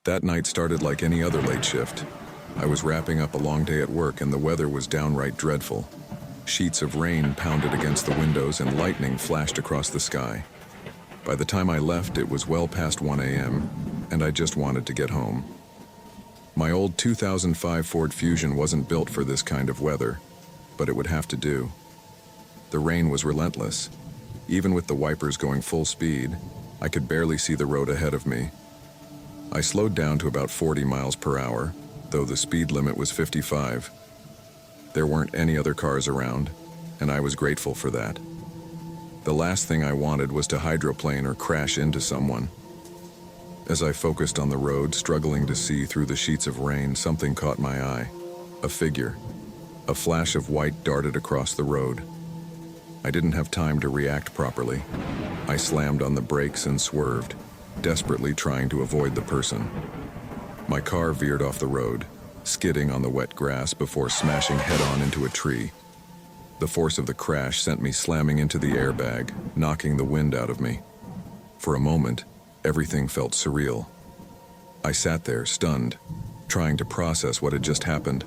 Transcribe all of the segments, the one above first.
That night started like any other late shift. I was wrapping up a long day at work and the weather was downright dreadful. Sheets of rain pounded against the windows and lightning flashed across the sky. By the time I left, it was well past 1 a.m., and I just wanted to get home. My old 2005 Ford Fusion wasn't built for this kind of weather, but it would have to do. The rain was relentless. Even with the wipers going full speed, I could barely see the road ahead of me. I slowed down to about 40 miles per hour, though the speed limit was 55. There weren't any other cars around, and I was grateful for that. The last thing I wanted was to hydroplane or crash into someone. As I focused on the road, struggling to see through the sheets of rain, something caught my eye. A figure. A flash of white darted across the road. I didn't have time to react properly. I slammed on the brakes and swerved, desperately trying to avoid the person. My car veered off the road, skidding on the wet grass before smashing head-on into a tree. The force of the crash sent me slamming into the airbag, knocking the wind out of me. For a moment, everything felt surreal. I sat there, stunned, trying to process what had just happened.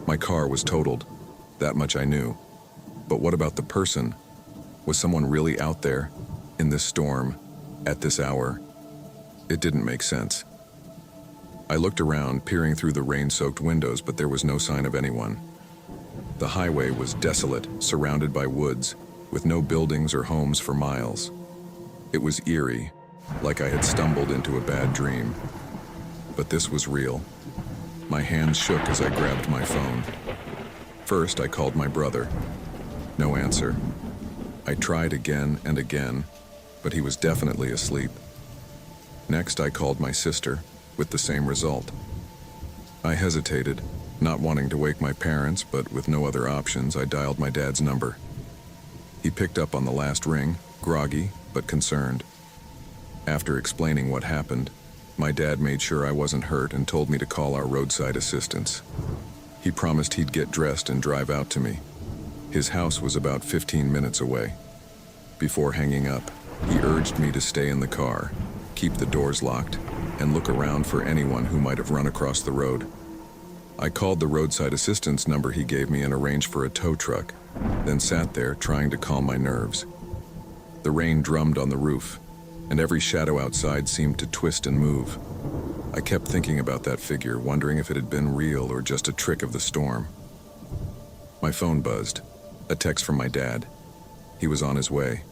My car was totaled. That much I knew. But what about the person? Was someone really out there, in this storm, at this hour? It didn't make sense. I looked around, peering through the rain-soaked windows, but there was no sign of anyone. The highway was desolate, surrounded by woods, with no buildings or homes for miles. It was eerie, like I had stumbled into a bad dream. But this was real. My hands shook as I grabbed my phone. First, I called my brother. No answer. I tried again and again, but he was definitely asleep. Next, I called my sister, with the same result. I hesitated, not wanting to wake my parents, but with no other options, I dialed my dad's number. He picked up on the last ring, groggy, but concerned. After explaining what happened, my dad made sure I wasn't hurt and told me to call our roadside assistance. He promised he'd get dressed and drive out to me. His house was about 15 minutes away. Before hanging up, he urged me to stay in the car, keep the doors locked, and look around for anyone who might have run across the road. I called the roadside assistance number he gave me and arranged for a tow truck, then sat there trying to calm my nerves. The rain drummed on the roof, and every shadow outside seemed to twist and move. I kept thinking about that figure, wondering if it had been real or just a trick of the storm. My phone buzzed, a text from my dad. He was on his way.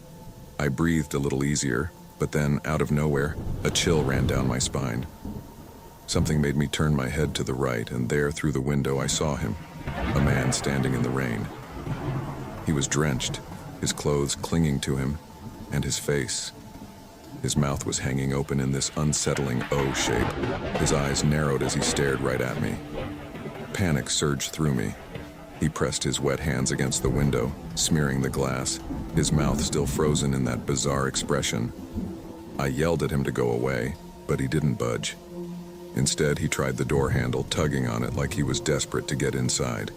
I breathed a little easier, but then, out of nowhere, a chill ran down my spine. Something made me turn my head to the right, and there, through the window, I saw him, a man standing in the rain. He was drenched, his clothes clinging to him, and his face. His mouth was hanging open in this unsettling O shape. His eyes narrowed as he stared right at me. Panic surged through me. He pressed his wet hands against the window, smearing the glass, his mouth still frozen in that bizarre expression. I yelled at him to go away, but he didn't budge. Instead, he tried the door handle, tugging on it like he was desperate to get inside.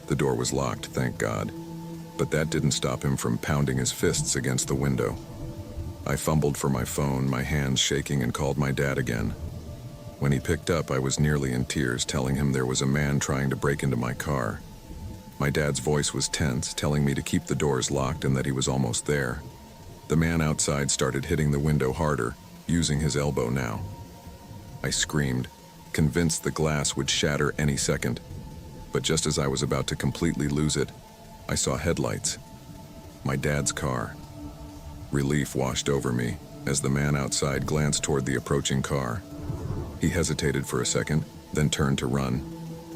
The door was locked, thank God, but that didn't stop him from pounding his fists against the window. I fumbled for my phone, my hands shaking, and called my dad again. When he picked up, I was nearly in tears, telling him there was a man trying to break into my car. My dad's voice was tense, telling me to keep the doors locked and that he was almost there. The man outside started hitting the window harder, using his elbow now. I screamed, convinced the glass would shatter any second. But just as I was about to completely lose it, I saw headlights. My dad's car. Relief washed over me as the man outside glanced toward the approaching car. He hesitated for a second, then turned to run,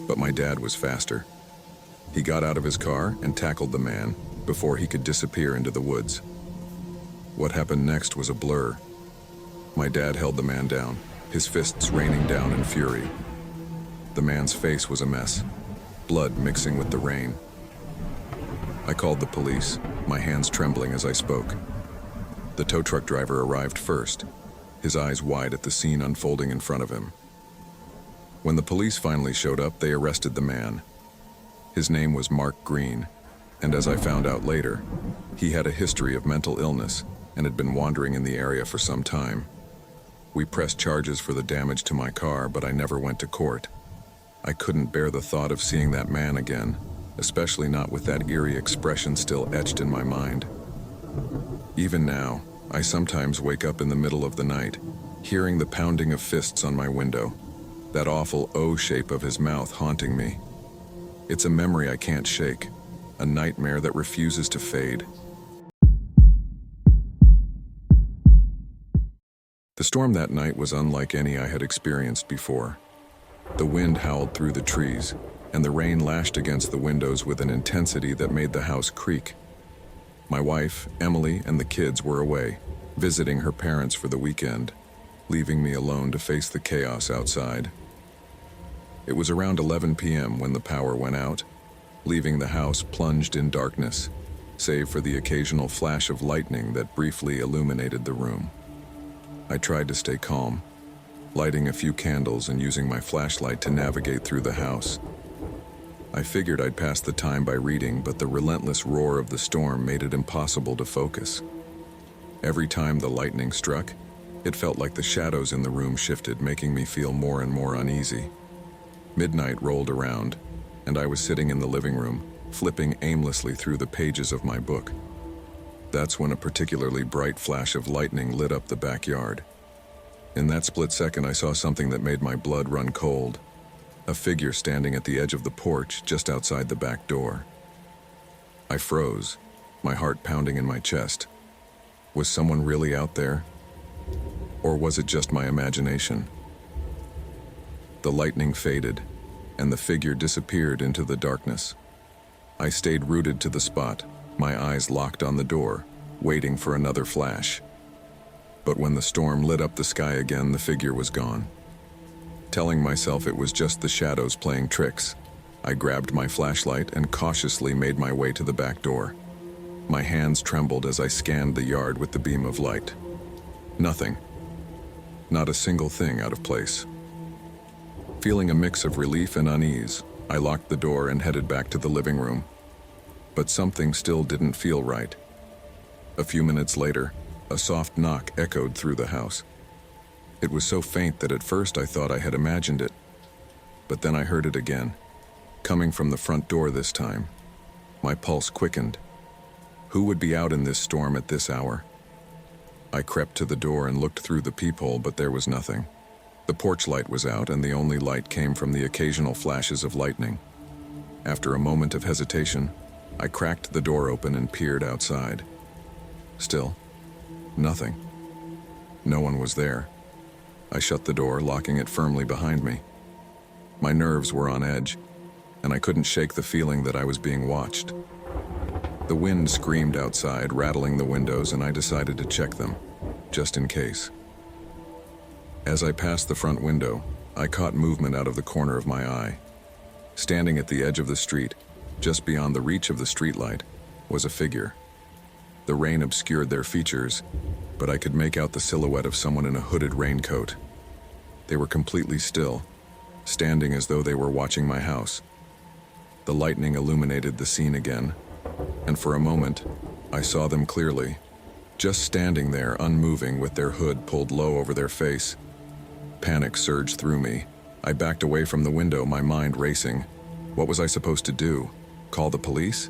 but my dad was faster. He got out of his car and tackled the man before he could disappear into the woods. What happened next was a blur. My dad held the man down, his fists raining down in fury. The man's face was a mess, blood mixing with the rain. I called the police, my hands trembling as I spoke. The tow truck driver arrived first, his eyes wide at the scene unfolding in front of him. When the police finally showed up, they arrested the man. His name was Mark Green, and as I found out later, he had a history of mental illness and had been wandering in the area for some time. We pressed charges for the damage to my car, but I never went to court. I couldn't bear the thought of seeing that man again, especially not with that eerie expression still etched in my mind. Even now, I sometimes wake up in the middle of the night, hearing the pounding of fists on my window, that awful O shape of his mouth haunting me. It's a memory I can't shake, a nightmare that refuses to fade. The storm that night was unlike any I had experienced before. The wind howled through the trees, and the rain lashed against the windows with an intensity that made the house creak. My wife, Emily, and the kids were away, visiting her parents for the weekend, leaving me alone to face the chaos outside. It was around 11 p.m. when the power went out, leaving the house plunged in darkness, save for the occasional flash of lightning that briefly illuminated the room. I tried to stay calm, lighting a few candles and using my flashlight to navigate through the house. I figured I'd pass the time by reading, but the relentless roar of the storm made it impossible to focus. Every time the lightning struck, it felt like the shadows in the room shifted, making me feel more and more uneasy. Midnight rolled around, and I was sitting in the living room, flipping aimlessly through the pages of my book. That's when a particularly bright flash of lightning lit up the backyard. In that split second, I saw something that made my blood run cold. A figure standing at the edge of the porch just outside the back door. I froze, my heart pounding in my chest. Was someone really out there? Or was it just my imagination? The lightning faded, and the figure disappeared into the darkness. I stayed rooted to the spot, my eyes locked on the door, waiting for another flash. But when the storm lit up the sky again, the figure was gone. Telling myself it was just the shadows playing tricks, I grabbed my flashlight and cautiously made my way to the back door. My hands trembled as I scanned the yard with the beam of light. Nothing. Not a single thing out of place. Feeling a mix of relief and unease, I locked the door and headed back to the living room. But something still didn't feel right. A few minutes later, a soft knock echoed through the house. It was so faint that at first I thought I had imagined it. But then I heard it again, coming from the front door this time. My pulse quickened. Who would be out in this storm at this hour? I crept to the door and looked through the peephole, but there was nothing. The porch light was out, and the only light came from the occasional flashes of lightning. After a moment of hesitation, I cracked the door open and peered outside. Still, nothing. No one was there. I shut the door, locking it firmly behind me. My nerves were on edge, and I couldn't shake the feeling that I was being watched. The wind screamed outside, rattling the windows, and I decided to check them, just in case. As I passed the front window, I caught movement out of the corner of my eye. Standing at the edge of the street, just beyond the reach of the streetlight, was a figure. The rain obscured their features, but I could make out the silhouette of someone in a hooded raincoat. They were completely still, standing as though they were watching my house. The lightning illuminated the scene again, and for a moment, I saw them clearly, just standing there unmoving with their hood pulled low over their face. Panic surged through me. I backed away from the window, my mind racing. What was I supposed to do? Call the police?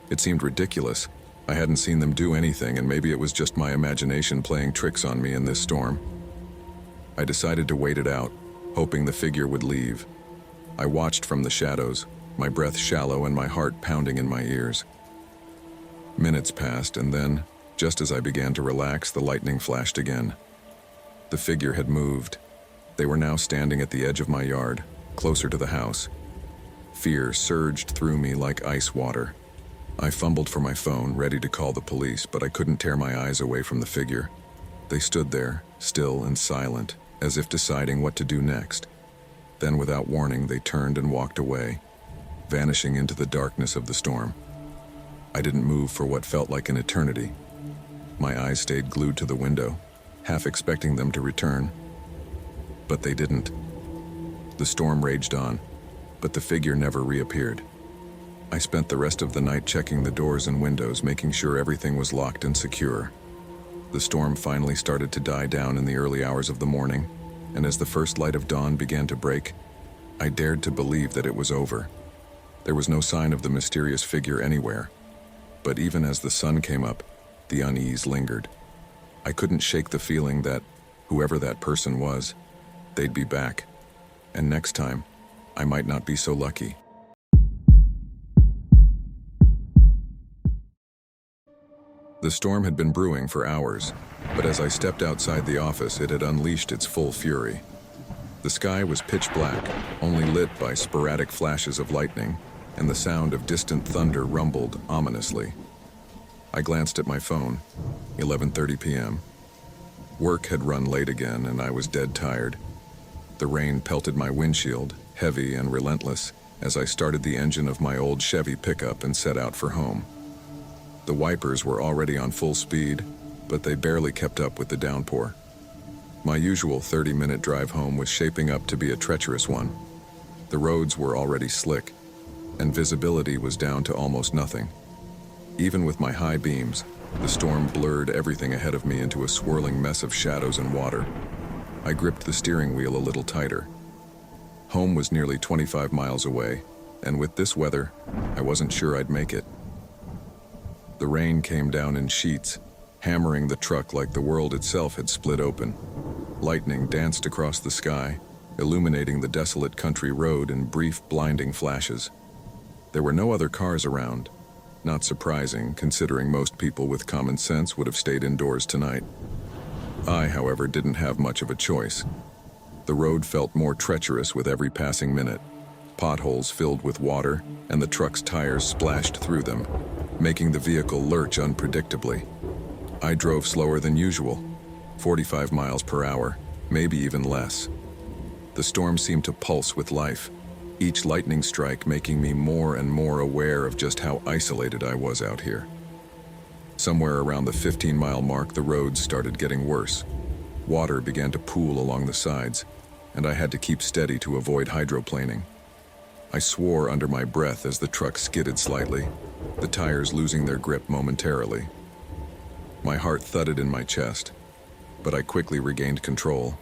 It seemed ridiculous. I hadn't seen them do anything, and maybe it was just my imagination playing tricks on me in this storm. I decided to wait it out, hoping the figure would leave. I watched from the shadows, my breath shallow and my heart pounding in my ears. Minutes passed, and then, just as I began to relax, the lightning flashed again. The figure had moved. They were now standing at the edge of my yard, closer to the house. Fear surged through me like ice water. I fumbled for my phone, ready to call the police, but I couldn't tear my eyes away from the figure. They stood there, still and silent, as if deciding what to do next. Then, without warning, they turned and walked away, vanishing into the darkness of the storm. I didn't move for what felt like an eternity. My eyes stayed glued to the window, half expecting them to return. But they didn't. The storm raged on, but the figure never reappeared. I spent the rest of the night checking the doors and windows, making sure everything was locked and secure. The storm finally started to die down in the early hours of the morning, and as the first light of dawn began to break, I dared to believe that it was over. There was no sign of the mysterious figure anywhere, but even as the sun came up, the unease lingered. I couldn't shake the feeling that, whoever that person was, they'd be back, and next time, I might not be so lucky. The storm had been brewing for hours, but as I stepped outside the office, it had unleashed its full fury. The sky was pitch black, only lit by sporadic flashes of lightning, and the sound of distant thunder rumbled ominously. I glanced at my phone, 11:30 p.m. Work had run late again, and I was dead tired. The rain pelted my windshield, heavy and relentless, as I started the engine of my old Chevy pickup and set out for home. The wipers were already on full speed, but they barely kept up with the downpour. My usual 30-minute drive home was shaping up to be a treacherous one. The roads were already slick, and visibility was down to almost nothing. Even with my high beams, the storm blurred everything ahead of me into a swirling mess of shadows and water. I gripped the steering wheel a little tighter. Home was nearly 25 miles away, and with this weather, I wasn't sure I'd make it. The rain came down in sheets, hammering the truck like the world itself had split open. Lightning danced across the sky, illuminating the desolate country road in brief, blinding flashes. There were no other cars around. Not surprising, considering most people with common sense would have stayed indoors tonight. I, however, didn't have much of a choice. The road felt more treacherous with every passing minute. Potholes filled with water, and the truck's tires splashed through them, making the vehicle lurch unpredictably. I drove slower than usual, 45 miles per hour, maybe even less. The storm seemed to pulse with life, each lightning strike making me more and more aware of just how isolated I was out here. Somewhere around the 15-mile mark, the roads started getting worse. Water began to pool along the sides, and I had to keep steady to avoid hydroplaning. I swore under my breath as the truck skidded slightly, the tires losing their grip momentarily. My heart thudded in my chest, but I quickly regained control.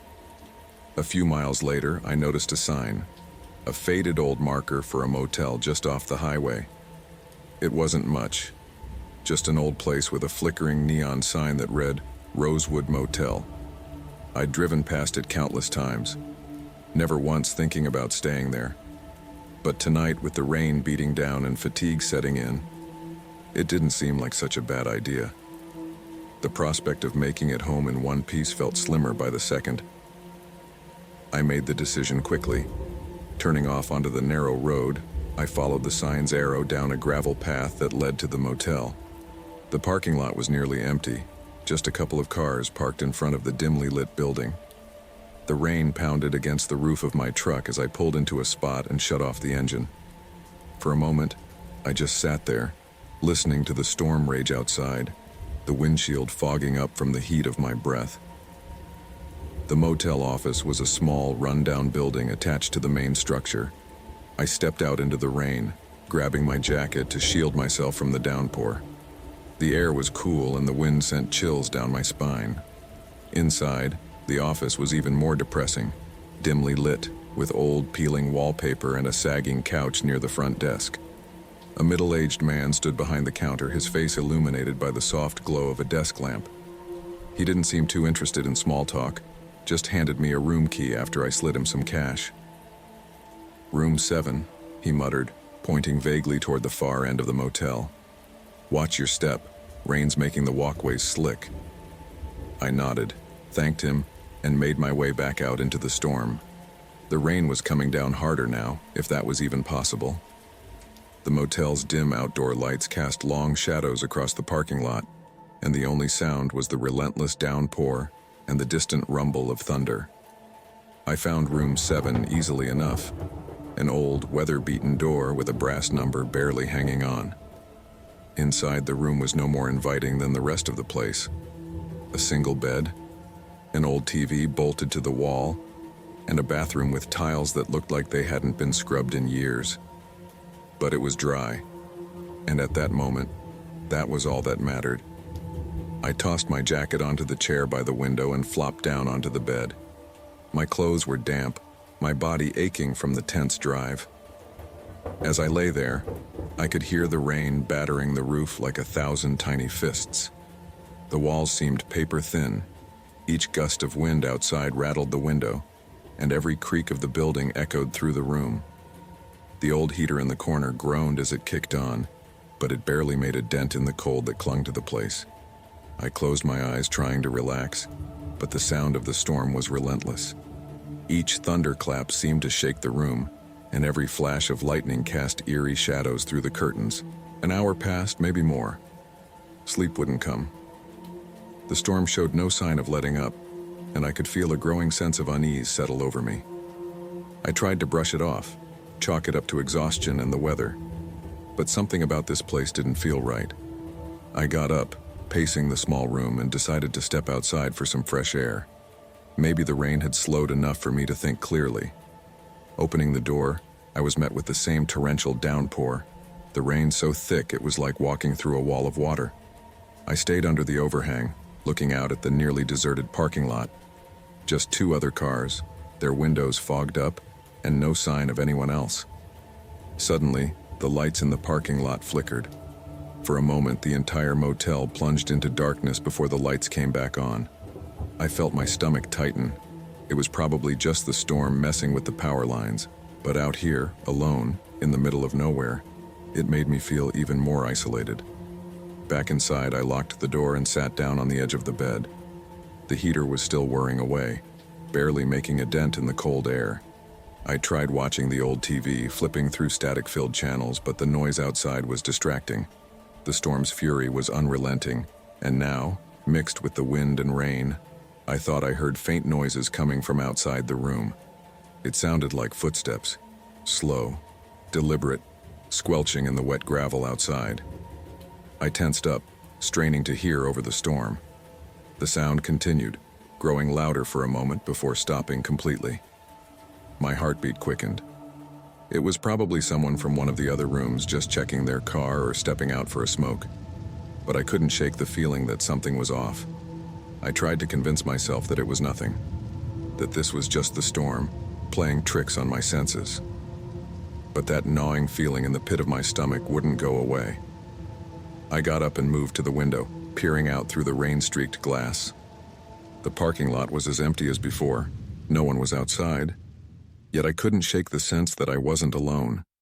A few miles later, I noticed a sign, a faded old marker for a motel just off the highway. It wasn't much, just an old place with a flickering neon sign that read, Rosewood Motel. I'd driven past it countless times, never once thinking about staying there. But tonight, with the rain beating down and fatigue setting in, it didn't seem like such a bad idea. The prospect of making it home in one piece felt slimmer by the second. I made the decision quickly. Turning off onto the narrow road, I followed the sign's arrow down a gravel path that led to the motel. The parking lot was nearly empty, just a couple of cars parked in front of the dimly lit building. The rain pounded against the roof of my truck as I pulled into a spot and shut off the engine. For a moment, I just sat there, listening to the storm rage outside, the windshield fogging up from the heat of my breath. The motel office was a small, run-down building attached to the main structure. I stepped out into the rain, grabbing my jacket to shield myself from the downpour. The air was cool and the wind sent chills down my spine. Inside, the office was even more depressing, dimly lit, with old peeling wallpaper and a sagging couch near the front desk. A middle-aged man stood behind the counter, his face illuminated by the soft glow of a desk lamp. He didn't seem too interested in small talk, just handed me a room key after I slid him some cash. "Room 7, he muttered, pointing vaguely toward the far end of the motel. "Watch your step, rain's making the walkways slick." I nodded, thanked him, and made my way back out into the storm. The rain was coming down harder now, if that was even possible. The motel's dim outdoor lights cast long shadows across the parking lot, and the only sound was the relentless downpour and the distant rumble of thunder. I found room 7 easily enough, an old, weather-beaten door with a brass number barely hanging on. Inside, the room was no more inviting than the rest of the place. A single bed, an old TV bolted to the wall, and a bathroom with tiles that looked like they hadn't been scrubbed in years. But it was dry, and at that moment, that was all that mattered. I tossed my jacket onto the chair by the window and flopped down onto the bed. My clothes were damp, my body aching from the tense drive. As I lay there, I could hear the rain battering the roof like 1,000 tiny fists. The walls seemed paper thin. Each gust of wind outside rattled the window, and every creak of the building echoed through the room. The old heater in the corner groaned as it kicked on, but it barely made a dent in the cold that clung to the place. I closed my eyes trying to relax, but the sound of the storm was relentless. Each thunderclap seemed to shake the room, and every flash of lightning cast eerie shadows through the curtains. An hour passed, maybe more. Sleep wouldn't come. The storm showed no sign of letting up, and I could feel a growing sense of unease settle over me. I tried to brush it off, chalk it up to exhaustion and the weather, but something about this place didn't feel right. I got up, pacing the small room, and decided to step outside for some fresh air. Maybe the rain had slowed enough for me to think clearly. Opening the door, I was met with the same torrential downpour, the rain so thick it was like walking through a wall of water. I stayed under the overhang, looking out at the nearly deserted parking lot. Just 2 other cars, their windows fogged up, and no sign of anyone else. Suddenly, the lights in the parking lot flickered. For a moment, the entire motel plunged into darkness before the lights came back on. I felt my stomach tighten. It was probably just the storm messing with the power lines, but out here, alone, in the middle of nowhere, it made me feel even more isolated. Back inside, I locked the door and sat down on the edge of the bed. The heater was still whirring away, barely making a dent in the cold air. I tried watching the old TV, flipping through static-filled channels, but the noise outside was distracting. The storm's fury was unrelenting, and now, mixed with the wind and rain, I thought I heard faint noises coming from outside the room. It sounded like footsteps, slow, deliberate, squelching in the wet gravel outside. I tensed up, straining to hear over the storm. The sound continued, growing louder for a moment before stopping completely. My heartbeat quickened. It was probably someone from one of the other rooms just checking their car or stepping out for a smoke. But I couldn't shake the feeling that something was off. I tried to convince myself that it was nothing, that this was just the storm, playing tricks on my senses. But that gnawing feeling in the pit of my stomach wouldn't go away. I got up and moved to the window, peering out through the rain-streaked glass. The parking lot was as empty as before. No one was outside. Yet I couldn't shake the sense that I wasn't alone.